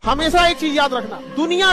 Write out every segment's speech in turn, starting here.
हमेशा एक चीज याद रखना, दुनिया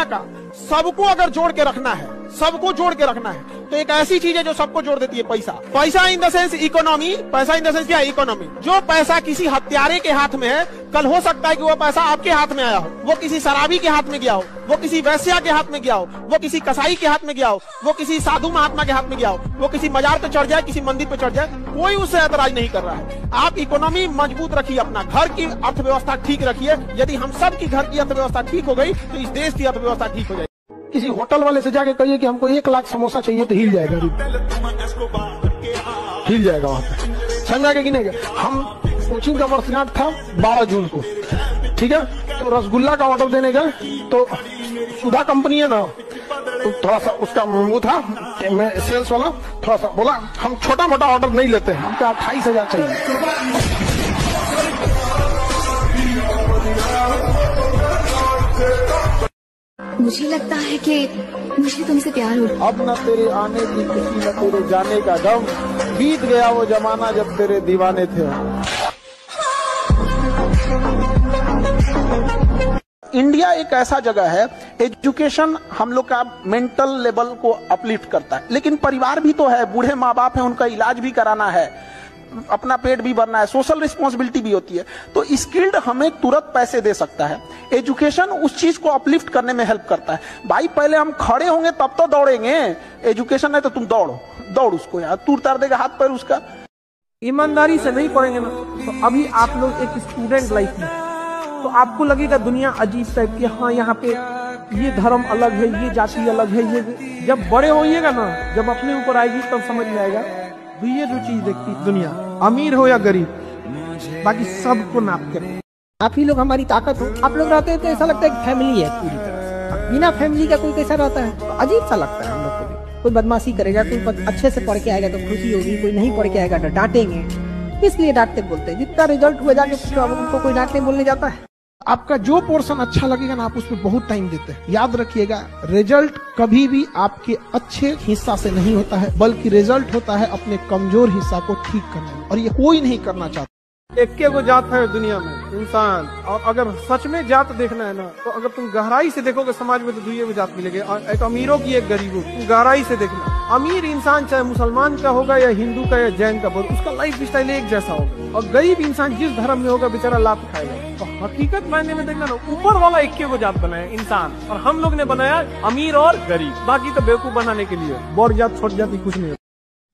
का सबको अगर जोड़ के रखना है, सबको जोड़ के रखना है, तो एक ऐसी चीज है जो सबको जोड़ देती है, पैसा इन द सेंस इकोनॉमी। पैसा इन द सेंस क्या है? इकोनॉमी। जो पैसा किसी हत्यारे के हाथ में है, कल हो सकता है कि वो पैसा आपके हाथ में आया हो, वो किसी शराबी के हाथ में गया हो, वो किसी वैश्या के हाथ में गया हो, वो किसी कसाई के हाथ में गया हो, वो किसी साधु महात्मा के हाथ में गया हो, वो किसी मजार पे चढ़ जाए, किसी मंदिर पे चढ़ जाए, कोई उससे ऐतराज नहीं कर रहा है। आप इकोनॉमी मजबूत रखिए, अपना घर की अर्थव्यवस्था ठीक रखिए। यदि हम सब की घर की अर्थव्यवस्था ठीक हो गई तो इस देश की अर्थव्यवस्था ठीक हो जाएगी। किसी होटल वाले से जाके कहिए कि हमको 1 लाख समोसा चाहिए, तो हिल जाएगा, हिल जाएगा वहां पे। समझा के गिनेगा। हम कोचिंग का वर्षगांठ था 12 जून को, ठीक है, तो रसगुल्ला का ऑर्डर देने का, तो सुधा कंपनी है ना, तो थोड़ा सा उसका वो था, मैं सेल्स वाला थोड़ा सा बोला हम छोटा मोटा ऑर्डर नहीं लेते हैं, हमको 28,000 चाहिए। मुझे लगता है कि मुझे तुमसे प्यार हो। अब न तेरे आने की खुशी, न तेरे जाने का गम, बीत गया वो जमाना जब तेरे दीवाने थे। इंडिया एक ऐसा जगह है, एजुकेशन हम लोग का मेंटल लेवल को अपलिफ्ट करता है, लेकिन परिवार भी तो है, बूढ़े माँ बाप है, उनका इलाज भी कराना है, अपना पेट भी भरना है, सोशल रिस्पॉन्सिबिलिटी भी होती है। तो स्किल्ड हमें तुरंत पैसे दे सकता है, एजुकेशन उस चीज को अपलिफ्ट करने में हेल्प करता है। भाई पहले हम खड़े होंगे तब तो दौड़ेंगे, एजुकेशन है तो तुम दौड़ उसको, यार तू उतार देगा हाथ पैर उसका। ईमानदारी से नहीं पढ़ेंगे ना, तो अभी आप लोग एक स्टूडेंट लाइफ में, तो आपको लगेगा दुनिया अजीब टाइप की, हाँ यहाँ पे ये धर्म अलग है, ये जाति अलग है, ये जब बड़े होइएगा ना, जब अपने ऊपर आएगी तब समझ में आएगा। तो ये जो चीज देखती दुनिया, अमीर हो या गरीब, बाकी सबको नाप के। आप ही लोग हमारी ताकत हो। आप लोग रहते हैं तो ऐसा लगता है कि फैमिली है पूरी तरह। बिना फैमिली का कोई कैसा रहता है, तो अजीब सा लगता है हम लोग को भी। कोई बदमाशी करेगा, कोई अच्छे से पढ़ के आएगा तो खुशी होगी, कोई नहीं पढ़ के आएगा तो डांटेंगे। इसलिए डांटते बोलते हैं, जितना रिजल्ट हुआ जाके उनको कोई डांटने बोलने जाता है। आपका जो पोर्शन अच्छा लगेगा ना, आप उसमें बहुत टाइम देते हैं। याद रखिएगा, रिजल्ट कभी भी आपके अच्छे हिस्सा से नहीं होता है, बल्कि रिजल्ट होता है अपने कमजोर हिस्सा को ठीक करने में, और ये कोई नहीं करना चाहता। एक को जात है दुनिया में, इंसान। और अगर सच में जात देखना है ना, तो अगर तुम गहराई से देखोगे समाज में, तो दुनिया में जात मिलेगी, एक अमीरों की एक गरीबों की। गहराई से देखना, अमीर इंसान चाहे मुसलमान का होगा या हिंदू का या जैन का, उसका लाइफ स्टाइल एक जैसा होगा, और गरीब इंसान जिस धर्म में होगा बेचारा लात खाएगा। तो हकीकत मायने में देखना ना, ऊपर वाला एक को जात बनाया इंसान, और हम लोग ने बनाया अमीर और गरीब, बाकी तो बेवकूफ बनाने के लिए। बड़ जात छोट जाति कुछ नहीं।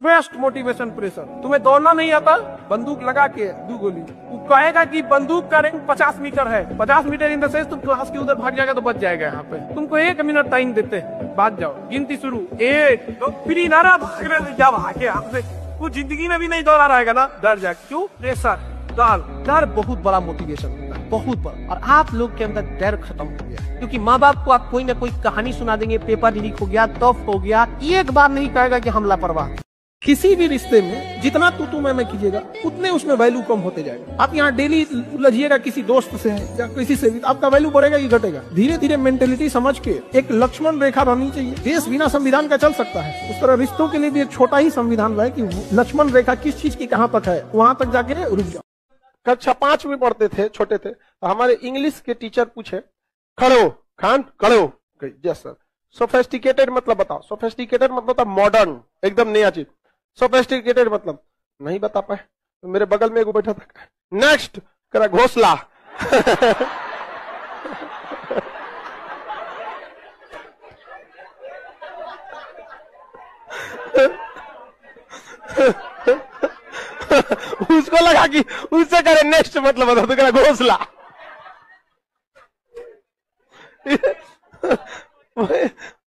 बेस्ट मोटिवेशन प्रेशर, तुम्हें दौड़ना नहीं आता, बंदूक लगा के 2 गोली, वो कहेगा कि बंदूक का रेंज 50 मीटर है, 50 मीटर इन द सेंस तुम क्लास के उधर भाग जाएगा तो बच जाएगा। यहाँ पे तुमको 1 मिनट टाइम देते, भाग जाओ, गिनती शुरू, 1 2 फिर नारा भाग रहे, जब आगे आपसे वो जिंदगी में भी नहीं दौड़ा रहेगा ना, डर जा। क्यों? प्रेशर, डर बहुत बड़ा मोटिवेशन होता है, बहुत बड़ा। और आप लोग के अंदर डर खत्म हो गया, क्योंकि माँ बाप को आप कोई ना कोई कहानी सुना देंगे, पेपर लीक हो गया, टफ हो गया, एक बार नहीं कहेगा कि हम लापरवाह। किसी भी रिश्ते में जितना तू मैं कीजिएगा, उतने उसमें वैल्यू कम होते जाएगा। आप यहाँ डेली उलझिएगा किसी दोस्त से या किसी से भी, आपका वैल्यू बढ़ेगा कि घटेगा? धीरे धीरे मेंटेलिटी समझ के एक लक्ष्मण रेखा रहनी चाहिए। देश बिना संविधान का चल सकता है, उस तरह रिश्तों के लिए भी एक छोटा ही संविधान रहे कि लक्ष्मण रेखा किस चीज की कहाँ तक है, वहां तक जाके रुक जाओ। कक्षा 5 में पढ़ते थे, छोटे थे, हमारे इंग्लिश के टीचर पूछे, खड़े हो खान, खड़े हो। Yes sir. सोफेस्टिकेटेड मतलब बताओ। सोफेस्टिकेटेड मतलब मॉडर्न, एकदम नया चीज। सोफेस्टिकेटेड मतलब नहीं बता पाए, तो मेरे बगल में एक बैठा था, नेक्स्ट करा घोसला। उसको लगा कि उससे करे नेक्स्ट मतलब बता, तो करा घोसला।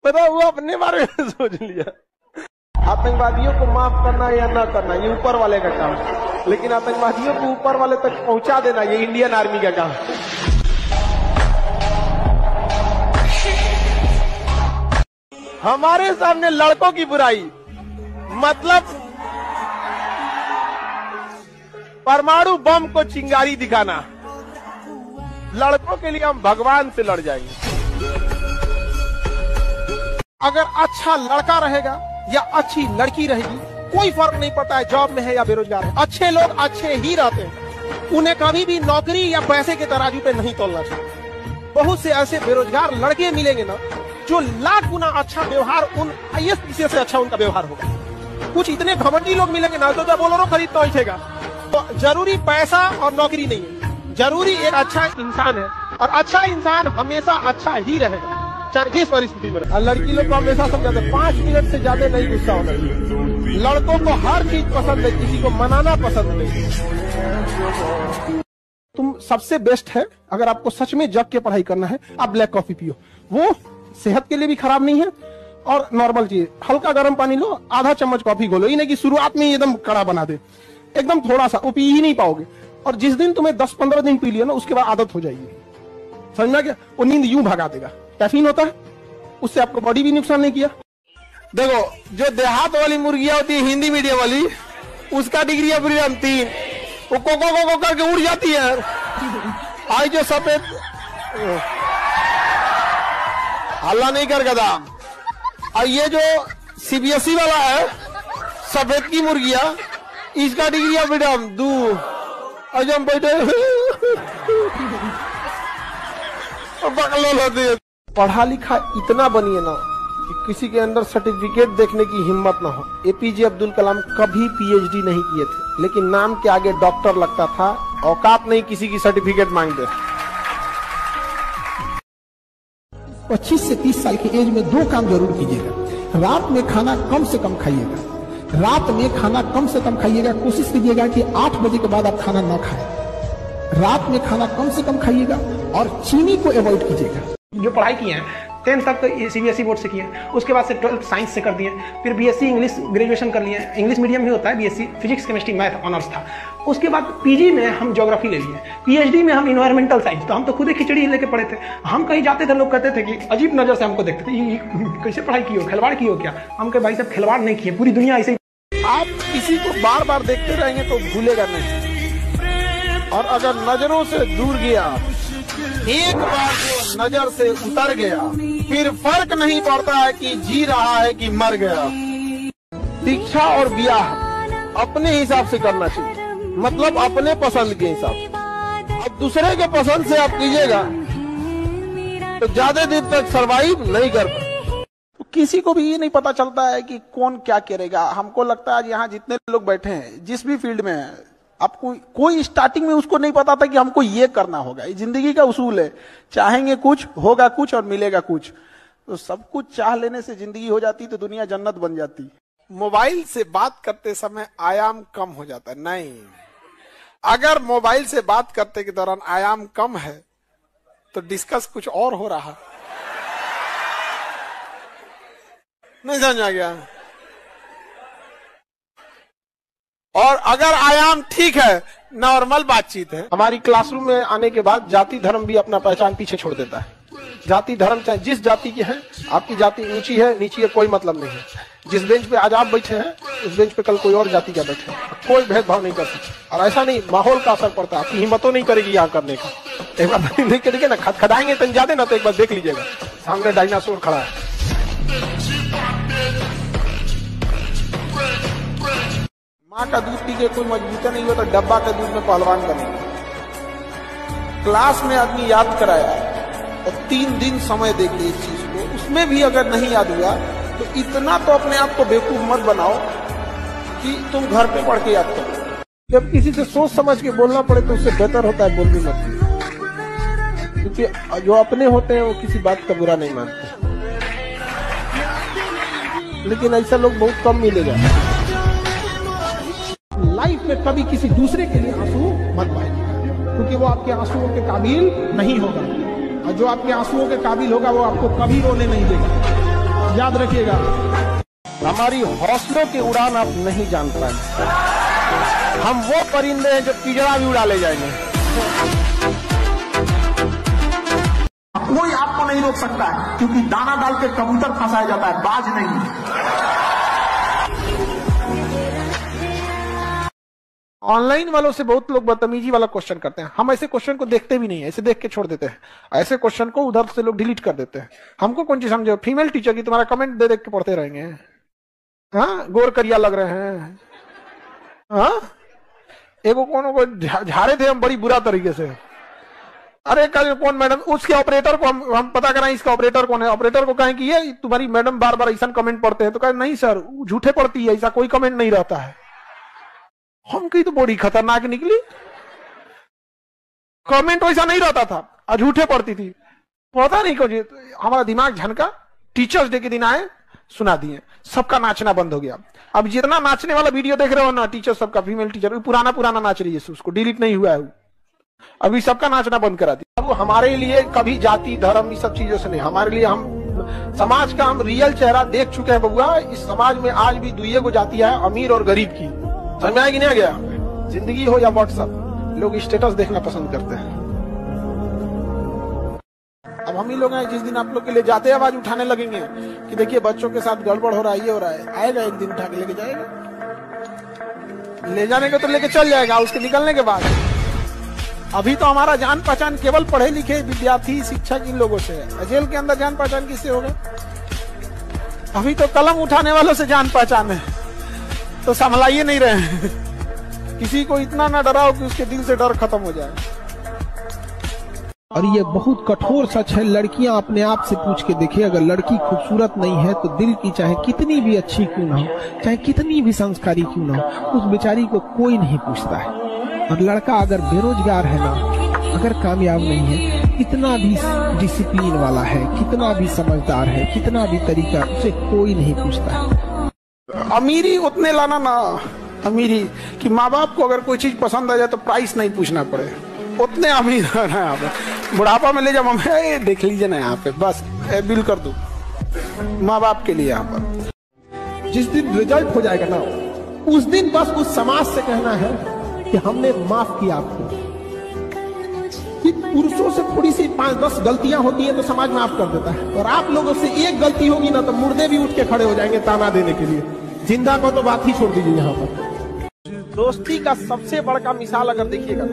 पता वो अपने बारे में सोच लिया। आतंकवादियों को माफ करना या ना करना ये ऊपर वाले का काम, लेकिन आतंकवादियों को ऊपर वाले तक पहुंचा देना ये इंडियन आर्मी का काम। हमारे सामने लड़कों की बुराई मतलब परमाणु बम को चिंगारी दिखाना, लड़कों के लिए हम भगवान से लड़ जाएंगे। अगर अच्छा लड़का रहेगा या अच्छी लड़की रहेगी, कोई फर्क नहीं पड़ता है जॉब में है या बेरोजगार है, अच्छे लोग अच्छे ही रहते हैं। उन्हें कभी भी नौकरी या पैसे के तराजू पे नहीं तोलना चाहिए। बहुत से ऐसे बेरोजगार लड़के मिलेंगे ना, जो लाख गुना अच्छा व्यवहार उन IAS PCS से अच्छा उनका व्यवहार होगा। कुछ इतने घमंडी लोग मिलेंगे ना, तो बोलेरो खरीदना उठेगा। तो जरूरी पैसा और नौकरी नहीं है, जरूरी एक अच्छा इंसान है, और अच्छा इंसान हमेशा अच्छा ही रहेगा, चाहे जिस परिस्थिति में। और लड़की लोग को हमेशा समझाते हैं 5 मिनट से ज्यादा नहीं गुस्सा होना चाहिए। लड़कों को हर चीज पसंद है, किसी को मनाना पसंद नहीं। तुम सबसे बेस्ट है, अगर आपको सच में जग के पढ़ाई करना है, आप ब्लैक कॉफी पियो। वो सेहत के लिए भी खराब नहीं है, और नॉर्मल चीज, हल्का गर्म पानी लो, आधा चम्मच कॉफी घोलो। ये नहीं कि शुरुआत में एकदम कड़ा बना दे, एकदम थोड़ा सा, वो पी ही नहीं पाओगे। और जिस दिन तुम्हें 10-15 दिन पी लिया ना, उसके बाद आदत हो जाएगी। समझना क्या? वो नींद यूं भगा देगा। कैफीन होता है, उससे आपको बॉडी भी नुकसान नहीं किया। देखो, जो देहात वाली मुर्गियां होती है हिंदी मीडियम वाली, उसका डिग्री है फ्रीडम 3, वो को करके उड़ जाती है। आज जो सफेद, हल्ला नहीं कर गदा, और ये जो CBSE वाला है सफेद की मुर्गियां, इसका डिग्री है फ्रीडम 2। आज हम बैठे पढ़ा लिखा इतना बनिए ना कि किसी के अंदर सर्टिफिकेट देखने की हिम्मत ना हो। APJ अब्दुल कलाम कभी PhD नहीं किए थे, लेकिन नाम के आगे डॉक्टर लगता था। औकात नहीं किसी की सर्टिफिकेट मांगते। 25 से 30 साल की एज में 2 काम जरूर कीजिएगा। रात में खाना कम से कम खाइएगा, रात में खाना कम से कम खाइएगा। कोशिश कीजिएगा कि 8 बजे के बाद आप खाना ना खाएं। रात में खाना कम से कम खाइएगा, और चीनी को अवॉइड कीजिएगा। जो पढ़ाई की है 10th तक तो CBSE बोर्ड से किए, उसके बाद से 12th साइंस से कर दिए, फिर BSc इंग्लिश ग्रेजुएशन कर लिए। इंग्लिश मीडियम ही होता है, BSc physics chemistry math honours था। उसके बाद PG में हम ज्योग्राफी ले लिए, PhD में हम इन्वायरमेंटल साइंस। तो हम तो खुद ही खिचड़ी लेके पढ़े थे। हम कहीं जाते थे, लोग कहते थे कि अजीब नजर से हमको देखते थे, ये कैसे पढ़ाई की हो, खिलवाड़ की हो क्या? हम कहे भाई साहब खिलवाड़ नहीं किए, पूरी दुनिया ऐसे ही। आप किसी को बार बार देखते रहेंगे तो भूलेगा नहीं, और अगर नजरों से दूर गया, एक बार जो नजर से उतर गया, फिर फर्क नहीं पड़ता है कि जी रहा है कि मर गया। शिक्षा और ब्याह अपने हिसाब से करना चाहिए, मतलब अपने पसंद के हिसाब से। अब दूसरे के पसंद से आप कीजिएगा तो ज्यादा दिन तक सरवाइव नहीं कर पाए। तो किसी को भी ये नहीं पता चलता है कि कौन क्या करेगा। हमको लगता है यहाँ जितने लोग बैठे हैं, जिस भी फील्ड में है, आपको कोई स्टार्टिंग में उसको नहीं पता था कि हमको ये करना होगा। ये जिंदगी का उसूल है, चाहेंगे कुछ, होगा कुछ और मिलेगा कुछ। तो सब कुछ चाह लेने से जिंदगी हो जाती तो दुनिया जन्नत बन जाती। मोबाइल से बात करते समय आयाम कम हो जाता है, नहीं। अगर मोबाइल से बात करते के दौरान आयाम कम है तो डिस्कस कुछ और हो रहा। नहीं समझ आ गया? और अगर आयाम ठीक है, नॉर्मल बातचीत है। हमारी क्लासरूम में आने के बाद जाति धर्म भी अपना पहचान पीछे छोड़ देता है। जाति धर्म चाहे जिस जाति की है, आपकी जाति ऊंची है नीची है कोई मतलब नहीं है। जिस बेंच पे आज आप बैठे हैं, उस बेंच पे कल कोई और जाति का बैठे, कोई भेदभाव नहीं कर सकता। और ऐसा नहीं, माहौल का असर पड़ता है, आपकी हिम्मतों नहीं करेगी यहाँ करने का। एक बार नहीं करेंगे ना, खदाएंगे तो ज्यादा ना, तो एक बार देख लीजिएगा, सामने डायनासोर खड़ा है। माँ का दूध पी के कोई मजबूती नहीं होता, डब्बा के दूध में पहलवान बनेगा। क्लास में आदमी याद कराया और 3 दिन समय देके इस चीज को, उसमें भी अगर नहीं याद हुआ तो इतना तो अपने आप को बेवकूफ मत बनाओ कि तुम घर पे पढ़ के याद करो। जब किसी से सोच समझ के बोलना पड़े तो उससे बेहतर होता है बोल भी मत, क्योंकि जो अपने होते हैं वो किसी बात का बुरा नहीं मानते। लेकिन ऐसा लोग बहुत कम मिलेगा। लाइफ में कभी किसी दूसरे के लिए आंसू मत बहाइए, क्योंकि वो आपके आंसुओं के काबिल नहीं होगा, और जो आपके आंसुओं के काबिल होगा वो आपको कभी रोने नहीं देगा। याद रखिएगा, हमारी हौसलों की उड़ान आप नहीं जान पाएंगे। हम वो परिंदे हैं जो पिंजरा भी उड़ा ले जाएंगे। कोई आपको नहीं रोक सकता है, क्योंकि दाना डाल के कबूतर फंसाया जाता है, बाज नहीं। ऑनलाइन वालों से बहुत लोग बदतमीजी वाला क्वेश्चन करते हैं। हम ऐसे क्वेश्चन को देखते भी नहीं है, ऐसे देख के छोड़ देते हैं। ऐसे क्वेश्चन को उधर से लोग डिलीट कर देते हैं। हमको कौन चीज समझो, फीमेल टीचर की तुम्हारा कमेंट दे देख के पढ़ते रहेंगे। हाँ, गोर करिया लग रहे हैं। हाँ, एगो कौन को झाड़े थे हम बड़ी बुरा तरीके से। अरे कल कौन मैडम, उसके ऑपरेटर को हम पता कराएं, इसका ऑपरेटर कौन है। ऑपरेटर को कहें कि ये तुम्हारी मैडम बार बार ऐसा कमेंट पढ़ते हैं, तो कहे नहीं सर झूठे पढ़ती है, ऐसा कोई कमेंट नहीं रहता है। हम की तो बड़ी खतरनाक निकली, कमेंट वैसा नहीं रहता था, झूठे पढ़ती थी, पता नहीं कुछ। हमारा दिमाग झनका, टीचर्स डे के दिन आए, सुना दिए, सबका नाचना बंद हो गया। अब जितना नाचने वाला वीडियो देख रहे हो ना टीचर सबका, फीमेल टीचर पुराना नाच रही है, उसको डिलीट नहीं हुआ है, अभी सबका नाचना बंद करा दिया। अब हमारे लिए कभी जाति धर्म ये सब चीजों से नहीं, हमारे लिए हम समाज का हम रियल चेहरा देख चुके हैं बबुआ। इस समाज में आज भी दुइये को जाती है, अमीर और गरीब की। समझ में आया कि नहीं आ गया? जिंदगी हो या व्हाट्सएप, लोग स्टेटस देखना पसंद करते हैं। अब हम ही लोग हैं, जिस दिन आप लोग के लिए जाते आवाज उठाने लगेंगे कि देखिए बच्चों के साथ गड़बड़ हो रहा है, ये हो रहा है, आएगा एक दिन उठा के लेके जाएगा। ले जाने को तो लेके चल जाएगा, उसके निकलने के बाद। अभी तो हमारा जान पहचान केवल पढ़े लिखे विद्यार्थी शिक्षक इन लोगों से है। जेल के अंदर जान पहचान किससे होगा? अभी तो कलम उठाने वालों से जान पहचान है, तो संभलाइए नहीं रहे। किसी को इतना ना डराओ कि उसके दिल से डर खत्म हो जाए। और ये बहुत कठोर सच है, लड़कियां अपने आप से पूछ के देखिए, अगर लड़की खूबसूरत नहीं है तो दिल की चाहे कितनी भी अच्छी क्यों ना हो, चाहे कितनी भी संस्कारी क्यों ना हो, उस बेचारी को कोई नहीं पूछता है। और लड़का अगर बेरोजगार है ना, अगर कामयाब नहीं है, कितना भी डिसिप्लिन वाला है, कितना भी समझदार है, कितना भी तरीका, उसे कोई नहीं पूछता है। अमीरी उतने लाना ना, अमीरी कि माँ बाप को अगर कोई चीज पसंद आ जाए तो प्राइस नहीं पूछना पड़े, उतने अमीर है यहाँ पे। बुढ़ापा में ले जाओ मम्मी, देख लीजिए ना यहाँ पे, बस बिल कर दो माँ बाप के लिए। यहाँ पर जिस दिन रिजल्ट हो जाएगा ना, उस दिन बस उस समाज से कहना है कि हमने माफ किया आपको। कि पुरुषों से थोड़ी सी 5-10 गलतियां होती हैं तो समाज माफ कर देता है, और आप लोगों से एक गलती होगी ना तो मुर्दे भी उठ के खड़े हो जाएंगे ताना देने के लिए। जिंदा को तो बात ही छोड़ दीजिए। यहाँ पर दोस्ती का सबसे बड़ा मिसाल अगर देखिएगा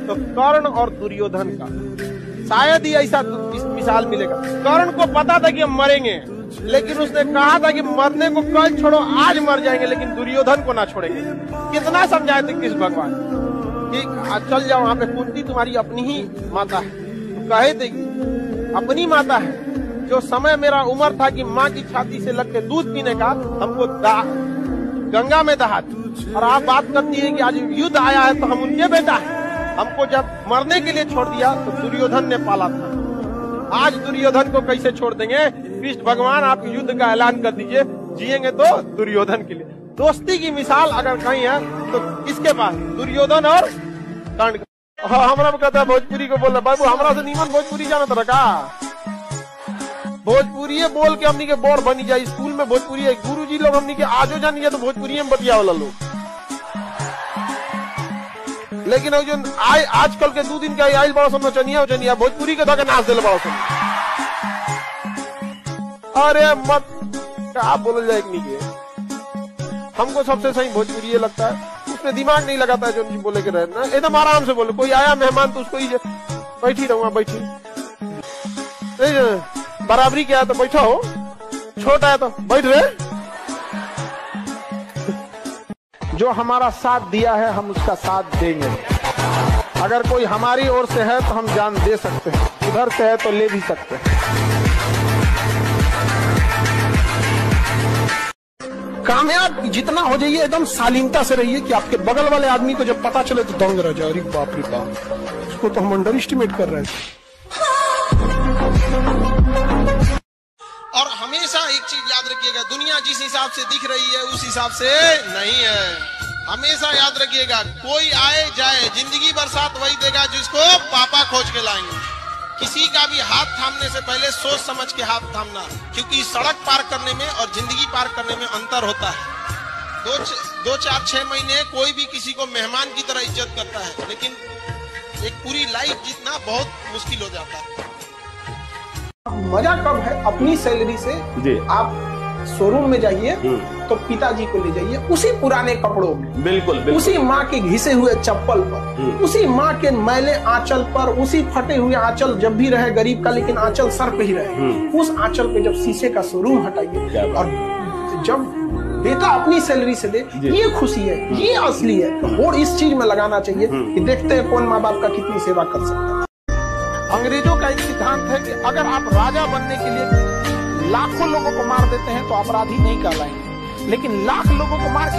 तो कर्ण और दुर्योधन का शायद ही ऐसा मिसाल मिलेगा। कर्ण को पता था कि हम मरेंगे, लेकिन उसने कहा था कि मरने को कल छोड़ो, आज मर जाएंगे, लेकिन दुर्योधन को ना छोड़ेंगे। कितना समझाए थे कृष्ण भगवान कि चल जाओ वहां पे, कुंती तुम्हारी अपनी ही माता है, तो कहे थे अपनी माता है। जो समय मेरा उम्र था कि माँ की छाती से लग के दूध पीने का, हमको गंगा में दहा, और आप बात करती है कि आज युद्ध आया है तो हम उनके बेटा है। हमको जब मरने के लिए छोड़ दिया तो दुर्योधन ने पाला था, आज दुर्योधन को कैसे छोड़ देंगे? कृष्ण भगवान आप युद्ध का ऐलान कर दीजिए, जिएंगे तो दुर्योधन के लिए। दोस्ती की मिसाल अगर कहीं है तो किसके पास? दुर्योधन और कर्ण। हमरा कहता भोजपुरी को बोल रहा, बाबू हमरा से नीमन भोजपुरी जाना था का? भोजपुरी बोल के हमनी के बोर बनी जाए। स्कूल में भोजपुरी है, गुरुजी लोग हमनी के आजो जानी जाए तो भोजपुरी में बतिया वाला लोग। लेकिन जो आजकल के 2 दिन का आयल बड़ा सन नचनिया भोजपुरी के धोके नाच दिल बड़ा सन। अरे मत क्या बोल जाए नहीं के, हमको सबसे सही भोजपुरी लगता है, उसमें दिमाग नहीं लगाता है जो बोले के रहना, एकदम आराम से बोलो। कोई आया मेहमान तो उसको ही बैठी रहूंगा, बैठी बराबरी क्या है तो बैठा हो, छोटा है तो बैठ रहे। जो हमारा साथ दिया है हम उसका साथ देंगे। अगर कोई हमारी ओर से है तो हम जान दे सकते हैं, उधर से है तो ले भी सकते हैं। कामयाब जितना हो जाइए एकदम शालीनता से रहिए कि आपके बगल वाले आदमी को जब पता चले तो दंग रह जाए, अरे बाप रे बाप, उसको तो हम अंडर एस्टिमेट कर रहे थे। और हमेशा एक चीज याद रखिएगा, दुनिया जिस हिसाब से दिख रही है उस हिसाब से नहीं है। हमेशा याद रखिएगा, कोई आए जाए जिंदगी भर साथ वही देगा जिसको पापा खोज के लाएंगे। किसी का भी हाथ थामने से पहले सोच समझ के हाथ थामना, क्योंकि सड़क पार करने में और जिंदगी पार करने में अंतर होता है। 2, 4, 6 महीने कोई भी किसी को मेहमान की तरह इज्जत करता है, लेकिन एक पूरी लाइफ जीतना बहुत मुश्किल हो जाता है। मजा कब है? अपनी सैलरी से जी। आप शोरूम में जाइए तो पिताजी को ले जाइए उसी पुराने कपड़ों में, बिल्कुल। उसी माँ के घिसे हुए चप्पल पर, उसी माँ के मैले आंचल पर, उसी फटे हुए आंचल जब भी रहे गरीब का, लेकिन आंचल सर पे ही रहे, उस आंचल पे जब शीशे का शोरूम हटाइए और जब बेटा अपनी सैलरी से दे, ये खुशी है, ये असली है। और इस चीज में लगाना चाहिए कि देखते हैं कौन माँ बाप का कितनी सेवा कर सकता है। अंग्रेजों का एक सिद्धांत है कि अगर आप राजा बनने के लिए लाखों लोगों को मार देते हैं तो अपराधी नहीं कहलाएंगे, लेकिन लाख लोगों को मार के